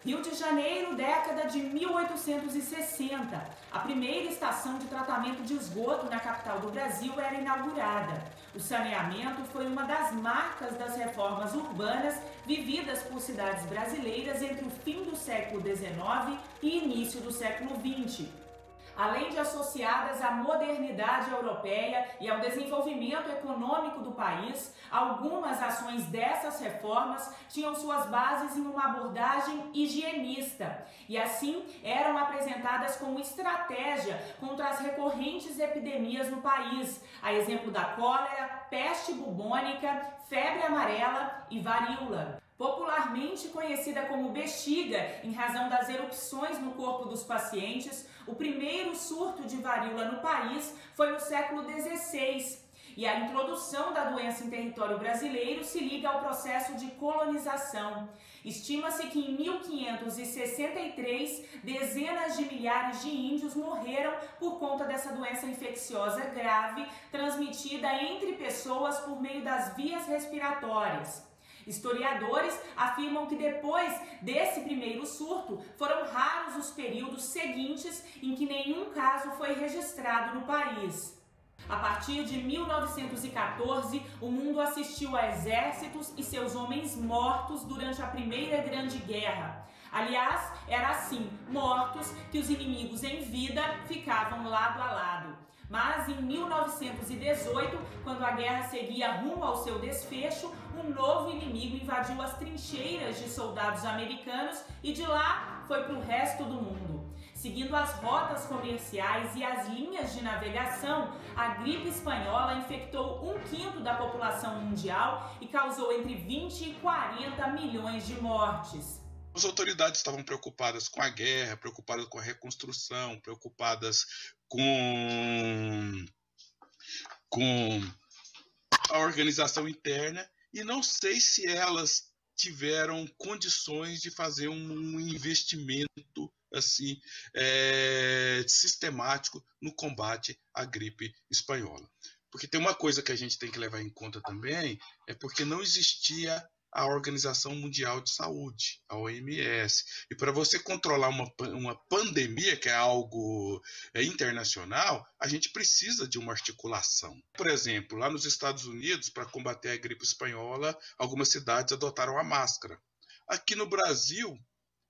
Rio de Janeiro, década de 1860. A primeira estação de tratamento de esgoto na capital do Brasil era inaugurada. O saneamento foi uma das marcas das reformas urbanas vividas por cidades brasileiras entre o fim do século XIX e início do século XX. Além de associadas à modernidade europeia e ao desenvolvimento econômico do país, algumas ações dessas reformas tinham suas bases em uma abordagem higienista e, assim, eram apresentadas como estratégia contra as recorrentes epidemias no país, a exemplo da cólera, peste bubônica, febre amarela e varíola. Popularmente conhecida como bexiga, em razão das erupções no corpo dos pacientes, o primeiro surto de varíola no país foi no século XVI. E a introdução da doença em território brasileiro se liga ao processo de colonização. Estima-se que em 1563, dezenas de milhares de índios morreram por conta dessa doença infecciosa grave, transmitida entre pessoas por meio das vias respiratórias. Historiadores afirmam que depois desse primeiro surto, foram raros os períodos seguintes em que nenhum caso foi registrado no país. A partir de 1914, o mundo assistiu a exércitos e seus homens mortos durante a Primeira Grande Guerra. Aliás, era assim, mortos, que os inimigos em vida ficavam lado a lado. Mas em 1918, quando a guerra seguia rumo ao seu desfecho, um novo inimigo invadiu as trincheiras de soldados americanos e de lá foi para o resto do mundo. Seguindo as rotas comerciais e as linhas de navegação, a gripe espanhola infectou 1/5 da população mundial e causou entre 20 e 40 milhões de mortes. As autoridades estavam preocupadas com a guerra, preocupadas com a reconstrução, preocupadas com a organização interna, e não sei se elas tiveram condições de fazer um investimento assim sistemático no combate à gripe espanhola. Porque tem uma coisa que a gente tem que levar em conta também, é porque não existia a Organização Mundial de Saúde, a OMS. E para você controlar uma pandemia, que é algo internacional, a gente precisa de uma articulação. Por exemplo, lá nos Estados Unidos, para combater a gripe espanhola, algumas cidades adotaram a máscara. Aqui no Brasil,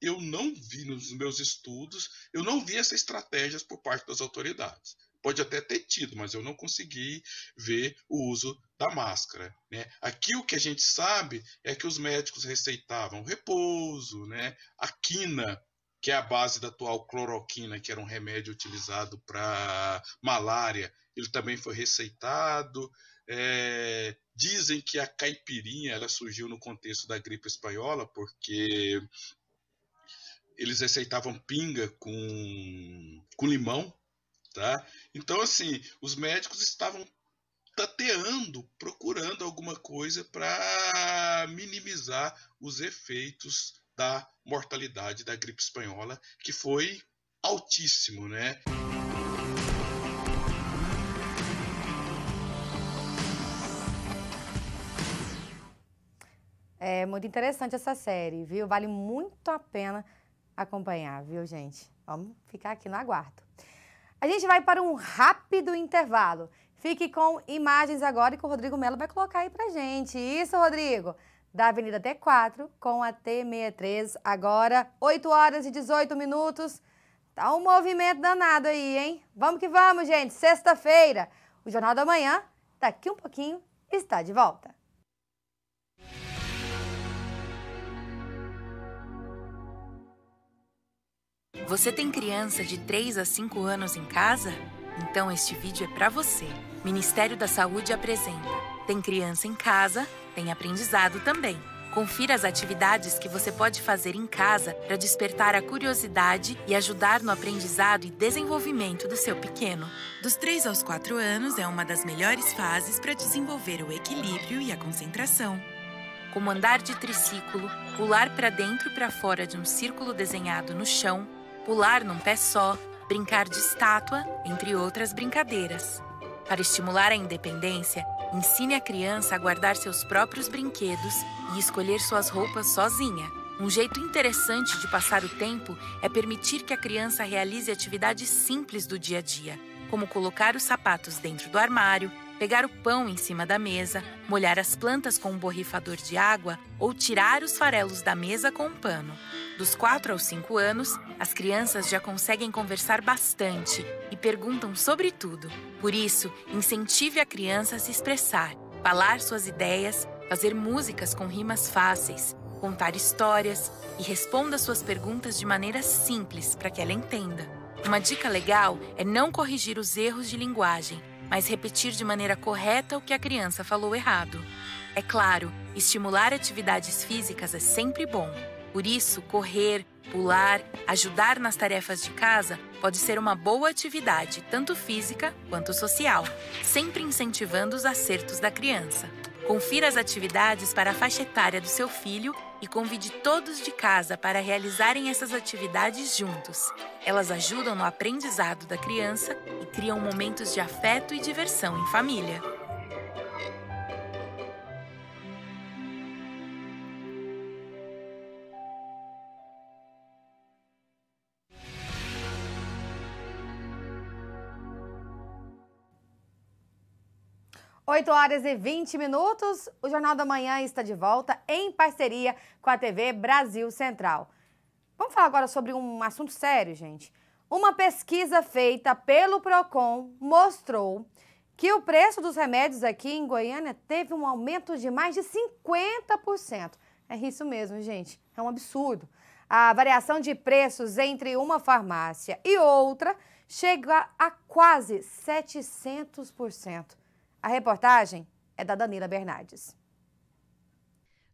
eu não vi nos meus estudos, eu não vi essas estratégias por parte das autoridades. Pode até ter tido, mas eu não consegui ver o uso da máscara, né? Aqui o que a gente sabe é que os médicos receitavam repouso, né? A quina que é a base da atual cloroquina, que era um remédio utilizado para malária, ele também foi receitado. Dizem que a caipirinha ela surgiu no contexto da gripe espanhola, porque eles receitavam pinga com limão, tá? Então, assim, os médicos estavam tateando, procurando alguma coisa para minimizar os efeitos da mortalidade da gripe espanhola, que foi altíssimo, né? É muito interessante essa série, viu? Vale muito a pena acompanhar, viu, gente? Vamos ficar aqui no aguardo. A gente vai para um rápido intervalo. Fique com imagens agora que o Rodrigo Melo vai colocar aí pra gente. Isso, Rodrigo, da Avenida T4 com a T63, agora 8 horas e 18 minutos. Tá um movimento danado aí, hein? Vamos que vamos, gente. Sexta-feira, o Jornal da Manhã, daqui um pouquinho, está de volta. Você tem criança de 3 a 5 anos em casa? Então este vídeo é para você. Ministério da Saúde apresenta. Tem criança em casa, tem aprendizado também. Confira as atividades que você pode fazer em casa para despertar a curiosidade e ajudar no aprendizado e desenvolvimento do seu pequeno. Dos 3 aos 4 anos é uma das melhores fases para desenvolver o equilíbrio e a concentração. Como andar de triciclo, pular para dentro e para fora de um círculo desenhado no chão, pular num pé só, brincar de estátua, entre outras brincadeiras. Para estimular a independência, ensine a criança a guardar seus próprios brinquedos e escolher suas roupas sozinha. Um jeito interessante de passar o tempo é permitir que a criança realize atividades simples do dia a dia, como colocar os sapatos dentro do armário, pegar o pão em cima da mesa, molhar as plantas com um borrifador de água ou tirar os farelos da mesa com um pano. Dos 4 aos 5 anos, as crianças já conseguem conversar bastante e perguntam sobre tudo. Por isso, incentive a criança a se expressar, falar suas ideias, fazer músicas com rimas fáceis, contar histórias e responda suas perguntas de maneira simples para que ela entenda. Uma dica legal é não corrigir os erros de linguagem, mas repetir de maneira correta o que a criança falou errado. É claro, estimular atividades físicas é sempre bom. Por isso, correr, pular, ajudar nas tarefas de casa pode ser uma boa atividade, tanto física quanto social, sempre incentivando os acertos da criança. Confira as atividades para a faixa etária do seu filho e convide todos de casa para realizarem essas atividades juntos. Elas ajudam no aprendizado da criança e criam momentos de afeto e diversão em família. Oito horas e 20 minutos, o Jornal da Manhã está de volta em parceria com a TV Brasil Central. Vamos falar agora sobre um assunto sério, gente. Uma pesquisa feita pelo Procon mostrou que o preço dos remédios aqui em Goiânia teve um aumento de mais de 50%. É isso mesmo, gente. É um absurdo. A variação de preços entre uma farmácia e outra chega a quase 700%. A reportagem é da Danila Bernardes.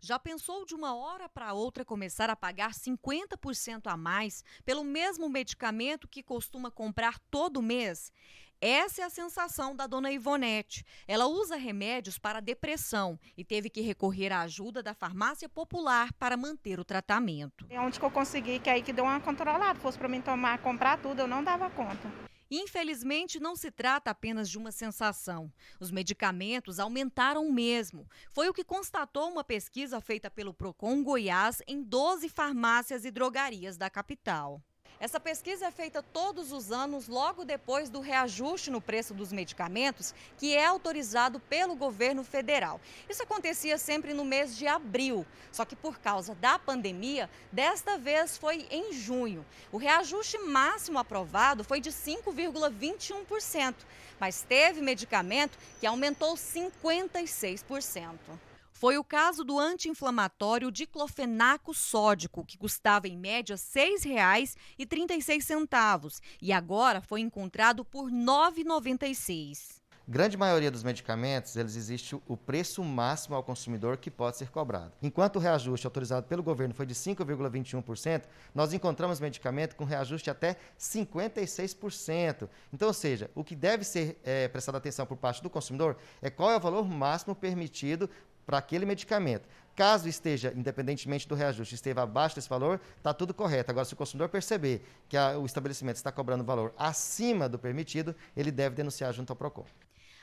Já pensou de uma hora para outra começar a pagar 50% a mais pelo mesmo medicamento que costuma comprar todo mês? Essa é a sensação da dona Ivonete. Ela usa remédios para depressão e teve que recorrer à ajuda da farmácia popular para manter o tratamento. É onde que eu consegui, que aí que deu uma controlada. Fosse para mim comprar tudo, eu não dava conta. Infelizmente, não se trata apenas de uma sensação. Os medicamentos aumentaram mesmo. Foi o que constatou uma pesquisa feita pelo Procon Goiás em 12 farmácias e drogarias da capital. Essa pesquisa é feita todos os anos, logo depois do reajuste no preço dos medicamentos, que é autorizado pelo governo federal. Isso acontecia sempre no mês de abril, só que por causa da pandemia, desta vez foi em junho. O reajuste máximo aprovado foi de 5,21%, mas teve medicamento que aumentou 56%. Foi o caso do anti-inflamatório diclofenaco sódico, que custava em média R$ 6,36 e agora foi encontrado por R$ 9,96. Grande maioria dos medicamentos, existe o preço máximo ao consumidor que pode ser cobrado. Enquanto o reajuste autorizado pelo governo foi de 5,21%, nós encontramos medicamento com reajuste até 56%. Então, ou seja, o que deve ser prestado atenção por parte do consumidor é qual é o valor máximo permitido para aquele medicamento. Caso esteja, independentemente do reajuste, esteja abaixo desse valor, está tudo correto. Agora, se o consumidor perceber que o estabelecimento está cobrando valor acima do permitido, ele deve denunciar junto ao PROCON.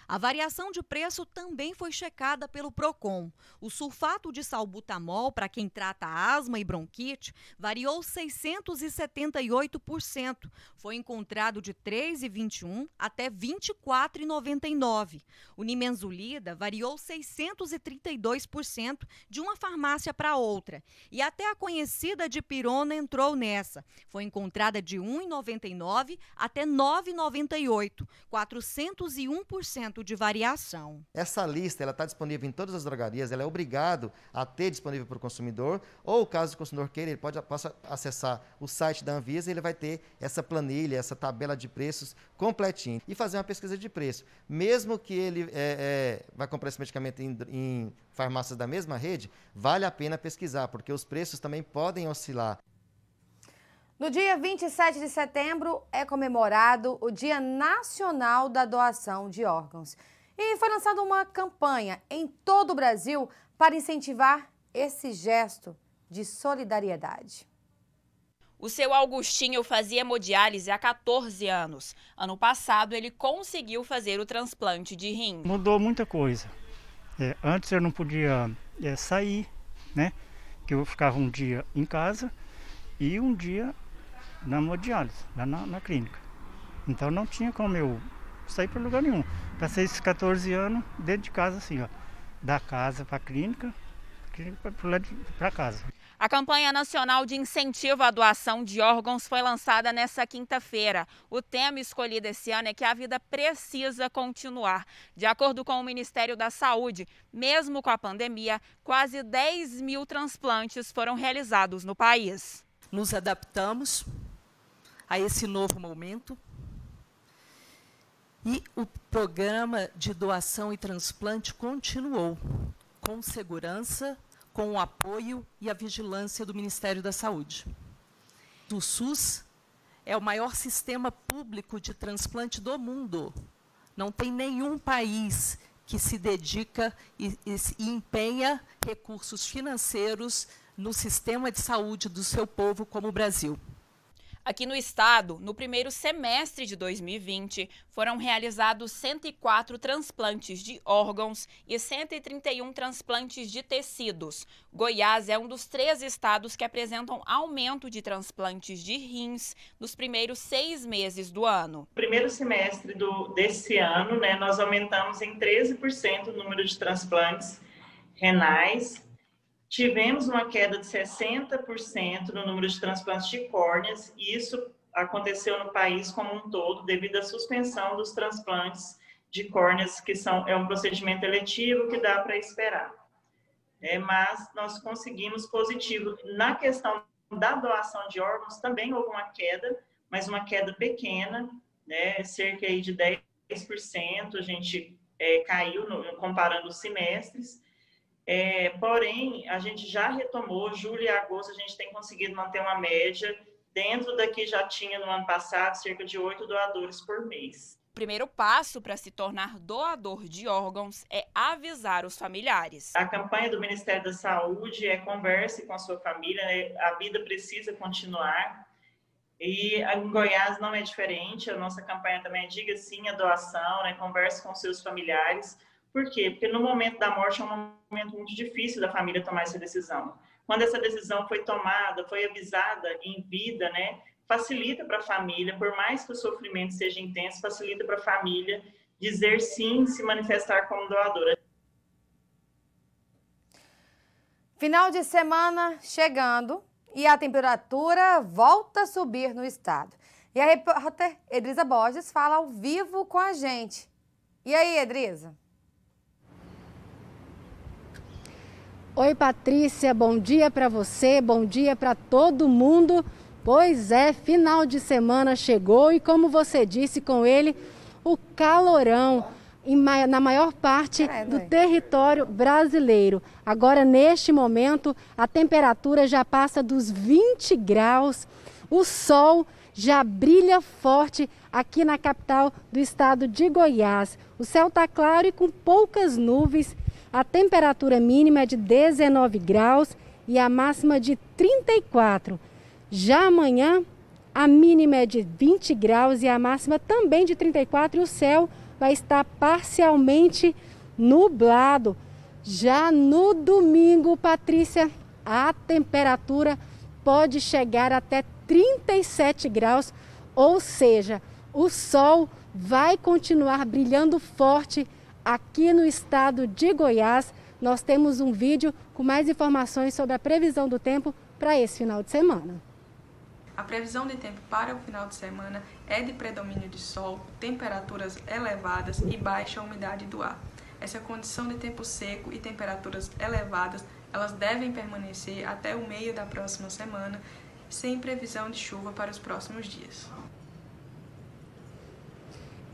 A variação de preço também foi checada pelo PROCON. O sulfato de salbutamol, para quem trata asma e bronquite, variou 678%. Foi encontrado de R$ 3,21 até R$ 24,99. O nimenzulida variou 632% de uma farmácia para outra. E até a conhecida dipirona entrou nessa. Foi encontrada de R$ 1,99 até R$ 9,98. 401% de variação. Essa lista está disponível em todas as drogarias, ela é obrigado a ter disponível para o consumidor, ou caso o consumidor queira, ele possa acessar o site da Anvisa e ele vai ter essa planilha, essa tabela de preços completinho e fazer uma pesquisa de preço. Mesmo que ele vai comprar esse medicamento em farmácias da mesma rede, vale a pena pesquisar, porque os preços também podem oscilar. No dia 27 de setembro é comemorado o Dia Nacional da Doação de Órgãos. E foi lançada uma campanha em todo o Brasil para incentivar esse gesto de solidariedade. O seu Augustinho fazia hemodiálise há 14 anos. Ano passado, ele conseguiu fazer o transplante de rim. Mudou muita coisa. Antes eu não podia sair, né? Que eu ficava um dia em casa e um dia na hemodiálise, lá na clínica. Então não tinha como eu sair para lugar nenhum. Passei esses 14 anos dentro de casa, assim, ó, da casa para a clínica para casa. A campanha nacional de incentivo à doação de órgãos foi lançada nesta quinta-feira. O tema escolhido esse ano é que a vida precisa continuar. De acordo com o Ministério da Saúde, mesmo com a pandemia, quase 10 mil transplantes foram realizados no país. Nos adaptamos a esse novo momento e o programa de doação e transplante continuou com segurança, com o apoio e a vigilância do Ministério da Saúde. O SUS é o maior sistema público de transplante do mundo. Não tem nenhum país que se dedica e empenha recursos financeiros no sistema de saúde do seu povo como o Brasil. Aqui no estado, no primeiro semestre de 2020, foram realizados 104 transplantes de órgãos e 131 transplantes de tecidos. Goiás é um dos 3 estados que apresentam aumento de transplantes de rins nos primeiros 6 meses do ano. No primeiro semestre desse ano, nós aumentamos em 13% o número de transplantes renais. Tivemos uma queda de 60% no número de transplantes de córneas, e isso aconteceu no país como um todo, devido à suspensão dos transplantes de córneas, que é um procedimento eletivo que dá para esperar. Mas nós conseguimos positivo. Na questão da doação de órgãos, também houve uma queda, mas uma queda pequena, cerca aí de 10%, a gente caiu comparando os semestres. Porém, a gente já retomou, julho e agosto, a gente tem conseguido manter uma média dentro da que já tinha no ano passado, cerca de 8 doadores por mês. O primeiro passo para se tornar doador de órgãos é avisar os familiares. A campanha do Ministério da Saúde é converse com a sua família, a vida precisa continuar. E em Goiás não é diferente, a nossa campanha também é diga sim à doação, converse com seus familiares. Por quê? Porque no momento da morte é um momento muito difícil da família tomar essa decisão. Quando essa decisão foi tomada, foi avisada em vida, facilita para a família, por mais que o sofrimento seja intenso, facilita para a família dizer sim, se manifestar como doadora. Final de semana chegando e a temperatura volta a subir no estado. E a repórter Edrisa Borges fala ao vivo com a gente. E aí, Edrisa? Oi, Patrícia, bom dia para você, bom dia para todo mundo. Pois é, final de semana chegou e, como você disse, com ele, o calorão na maior parte do território brasileiro. Agora, neste momento, a temperatura já passa dos 20 graus, o sol já brilha forte aqui na capital do estado de Goiás. O céu está claro e com poucas nuvens, a temperatura mínima é de 19 graus e a máxima de 34. Já amanhã, a mínima é de 20 graus e a máxima também de 34 e o céu vai estar parcialmente nublado. Já no domingo, Patrícia, a temperatura pode chegar até 37 graus, ou seja, o sol vai continuar brilhando forte aqui no estado de Goiás. Nós temos um vídeo com mais informações sobre a previsão do tempo para esse final de semana. A previsão de tempo para o final de semana é de predomínio de sol, temperaturas elevadas e baixa umidade do ar. Essa condição de tempo seco e temperaturas elevadas, elas devem permanecer até o meio da próxima semana, sem previsão de chuva para os próximos dias.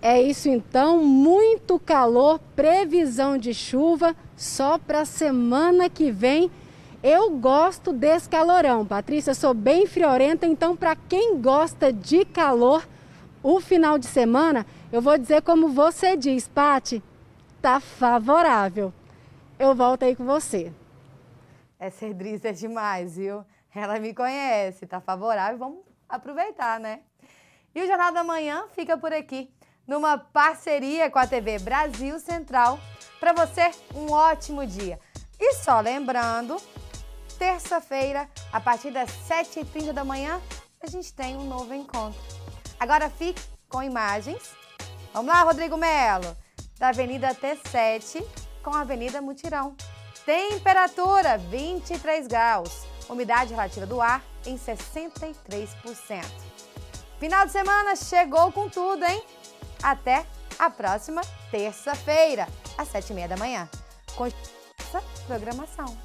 É isso então, muito calor, previsão de chuva só para a semana que vem. Eu gosto desse calorão, Patrícia, sou bem friorenta, então para quem gosta de calor, o final de semana, eu vou dizer como você diz, Pati, tá favorável. Eu volto aí com você. Essa Edriz é demais, viu? Ela me conhece, tá favorável, vamos aproveitar, né? E o Jornal da Manhã fica por aqui, numa parceria com a TV Brasil Central. Para você, um ótimo dia. E só lembrando, terça-feira, a partir das 7h30 da manhã, a gente tem um novo encontro. Agora fique com imagens. Vamos lá, Rodrigo Melo, da Avenida T7 com a Avenida Mutirão. Temperatura 23 graus, umidade relativa do ar em 63%. Final de semana chegou com tudo, hein? Até a próxima terça-feira, às 7h30 da manhã, com essa programação.